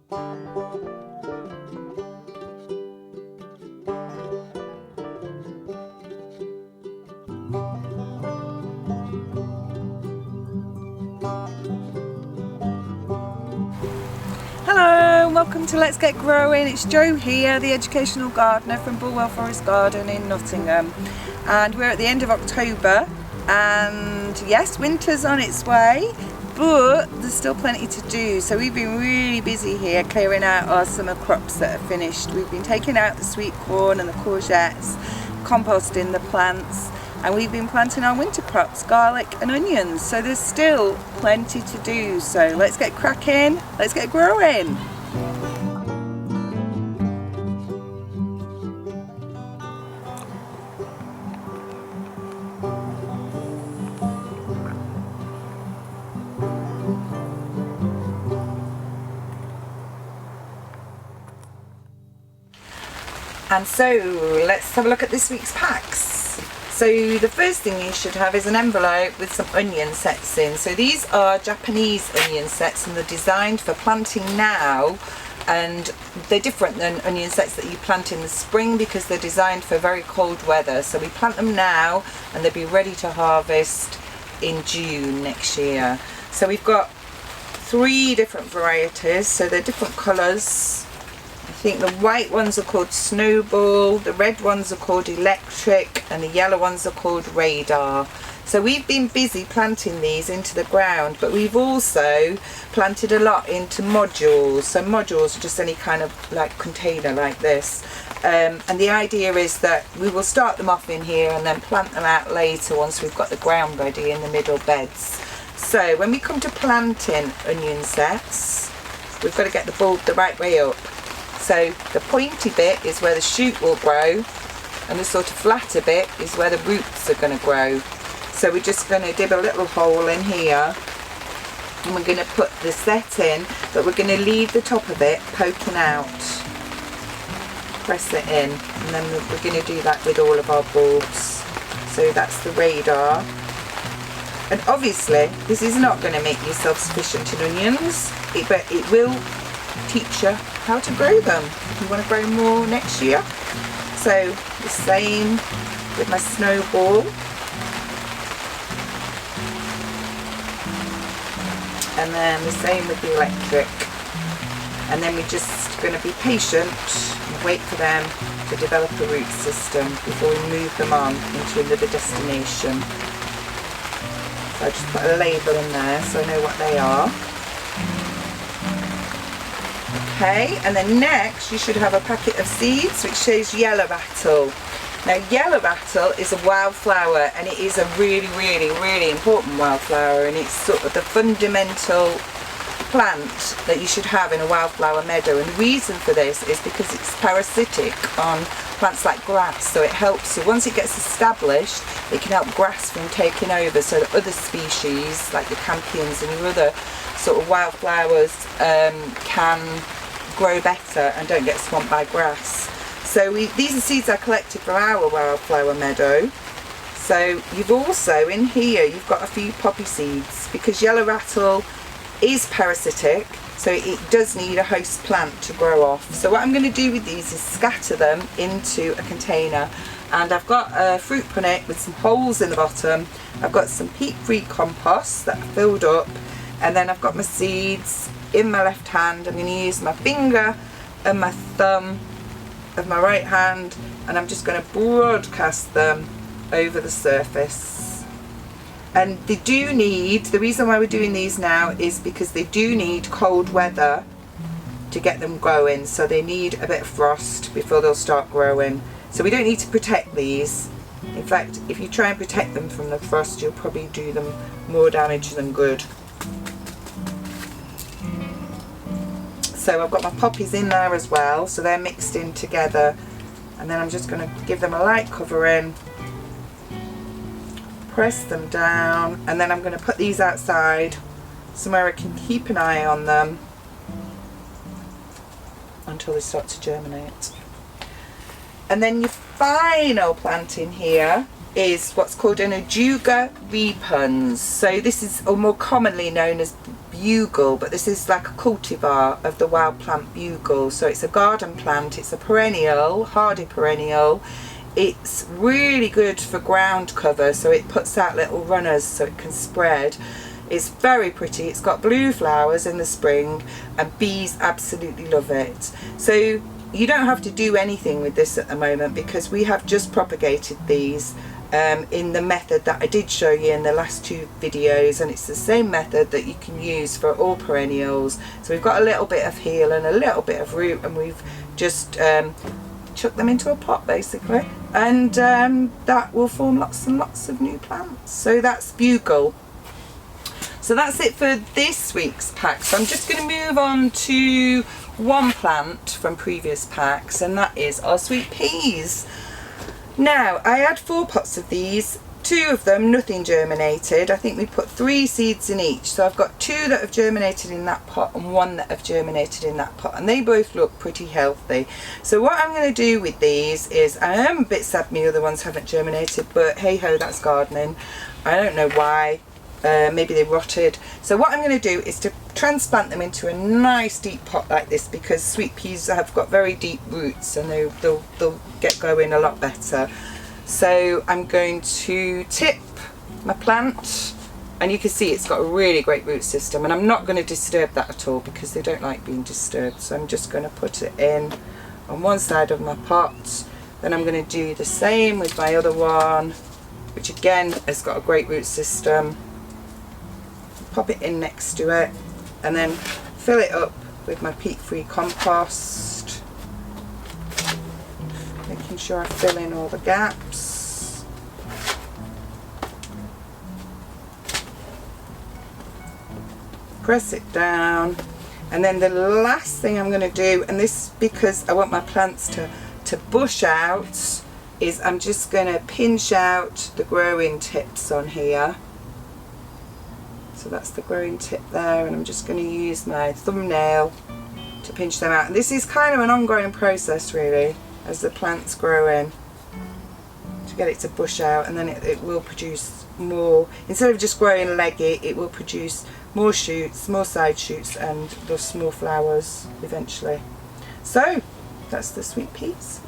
Hello, welcome to Let's Get Growing. It's Jo here, the educational gardener from Bulwell Forest Garden in Nottingham, and we're at the end of October, and yes, winter's on its way, but there's still plenty to do. So we've been really busy here clearing out our summer crops that are finished. We've been taking out the sweet corn and the courgettes, composting the plants, and we've been planting our winter crops, garlic and onions. So there's still plenty to do. So let's get cracking, let's get growing. And so let's have a look at this week's packs. So the first thing you should have is an envelope with some onion sets in. So these are Japanese onion sets, and they're designed for planting now, and they're different than onion sets that you plant in the spring because they're designed for very cold weather. So we plant them now and they'll be ready to harvest in June next year. So we've got 3 different varieties, so they're different colours. I think the white ones are called Snowball, the red ones are called Electric, and the yellow ones are called Radar. So we've been busy planting these into the ground, but we've also planted a lot into modules. So modules are just any kind of like container like this. And the idea is that we will start them off in here and then plant them out later once we've got the ground ready in the middle beds. So when we come to planting onion sets, we've got to get the bulb the right way up. So the pointy bit is where the shoot will grow, and the sort of flatter bit is where the roots are going to grow. So we're just going to dip a little hole in here, and we're going to put the set in, but we're going to leave the top of it poking out. Press it in, and then we're going to do that with all of our bulbs. So that's the Radar. And obviously this is not going to make you self-sufficient in onions, but it will teach you how to grow them if you want to grow more next year. So the same with my Snowball, and then the same with the Electric, and then we're just going to be patient and wait for them to develop a root system before we move them on into another destination. So I just put a label in there so I know what they are. Okay, and then next you should have a packet of seeds which says Yellow Rattle. Now Yellow Rattle is a wildflower, and it is a really important wildflower, and it's sort of the fundamental plant that you should have in a wildflower meadow. And the reason for this is because it's parasitic on plants like grass, so it helps you, once it gets established, it can help grass from taking over, so that other species like the campions and your other sort of wildflowers can grow better and don't get swamped by grass. So these are seeds I collected from our wildflower meadow. So you've also in here, you've got a few poppy seeds, because Yellow Rattle is parasitic, so it does need a host plant to grow off. So what I'm going to do with these is scatter them into a container, and I've got a fruit punnet with some holes in the bottom. I've got some peat-free compost that I filled up, and then I've got my seeds in my left hand. I'm going to use my finger and my thumb of my right hand, and I'm just going to broadcast them over the surface. And they do need, the reason why we're doing these now is because they do need cold weather to get them growing, so they need a bit of frost before they'll start growing. So we don't need to protect these. In fact, if you try and protect them from the frost, you'll probably do them more damage than good. So I've got my poppies in there as well, so they're mixed in together, and then I'm just going to give them a light covering, press them down, and then I'm going to put these outside somewhere I can keep an eye on them until they start to germinate. And then your final plant in here is what's called an Ajuga repens. So this is more commonly known as Bugle, but this is like a cultivar of the wild plant Bugle. So it's a garden plant, it's a perennial, hardy perennial. It's really good for ground cover, so it puts out little runners so it can spread. It's very pretty. It's got blue flowers in the spring and bees absolutely love it. So you don't have to do anything with this at the moment because we have just propagated these in the method that I did show you in the last 2 videos, and it's the same method that you can use for all perennials. So we've got a little bit of heel and a little bit of root, and we've just chucked them into a pot basically, and that will form lots and lots of new plants. So that's Bugle. So that's it for this week's pack. So I'm just going to move on to one plant from previous packs, and that is our sweet peas. Now, I had 4 pots of these. 2 of them, nothing germinated. I think we put 3 seeds in each. So I've got 2 that have germinated in that pot and 1 that have germinated in that pot. And they both look pretty healthy. So what I'm going to do with these is, I am a bit sad my other ones haven't germinated, but hey ho, that's gardening. I don't know why. Maybe they rotted. So what I'm going to do is to transplant them into a nice deep pot like this, because sweet peas have got very deep roots and they'll get going a lot better. So I'm going to tip my plant, and you can see it's got a really great root system, and I'm not going to disturb that at all because they don't like being disturbed. So I'm just going to put it in on one side of my pot. Then I'm going to do the same with my other one, which again has got a great root system. Pop it in next to it, and then fill it up with my peat-free compost, making sure I fill in all the gaps. Press it down, and then the last thing I'm going to do, and this because I want my plants to bush out, is I'm just going to pinch out the growing tips on here. So that's the growing tip there, and I'm just going to use my thumbnail to pinch them out. And this is kind of an ongoing process really, as the plant's growing, to get it to bush out, and then it will produce more. Instead of just growing leggy, it will produce more shoots, more side shoots, and thus more flowers eventually. So that's the sweet peas.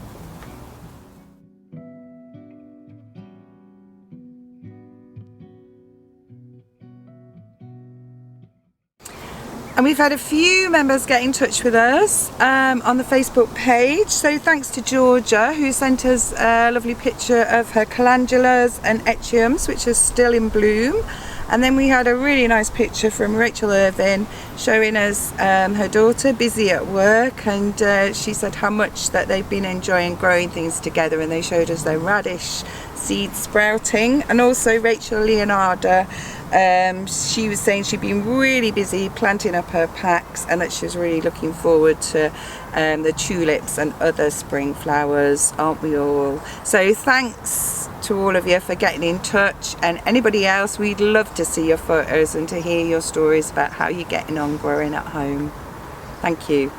And we've had a few members get in touch with us on the Facebook page. So thanks to Georgia, who sent us a lovely picture of her calendulas and echiums, which are still in bloom. And then we had a really nice picture from Rachel Irvin showing us her daughter busy at work, and she said how much that they've been enjoying growing things together, and they showed us their radish seeds sprouting. And also Rachel Leonarda, she was saying she'd been really busy planting up her packs, and that she was really looking forward to the tulips and other spring flowers, aren't we all? So thanks to all of you for getting in touch, and anybody else, we'd love to see your photos and to hear your stories about how you're getting on growing at home. Thank you.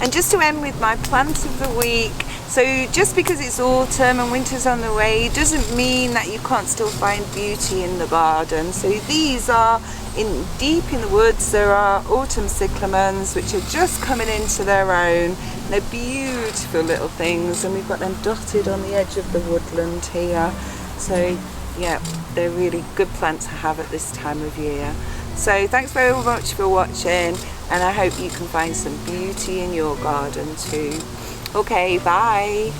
And just to end with my plant of the week, so just because it's autumn and winter's on the way doesn't mean that you can't still find beauty in the garden. So these are deep in the woods. There are autumn cyclamens which are just coming into their own. They're beautiful little things, and we've got them dotted on the edge of the woodland here. So yeah, they're really good plants to have at this time of year. So thanks very much for watching, and I hope you can find some beauty in your garden too. Okay, bye.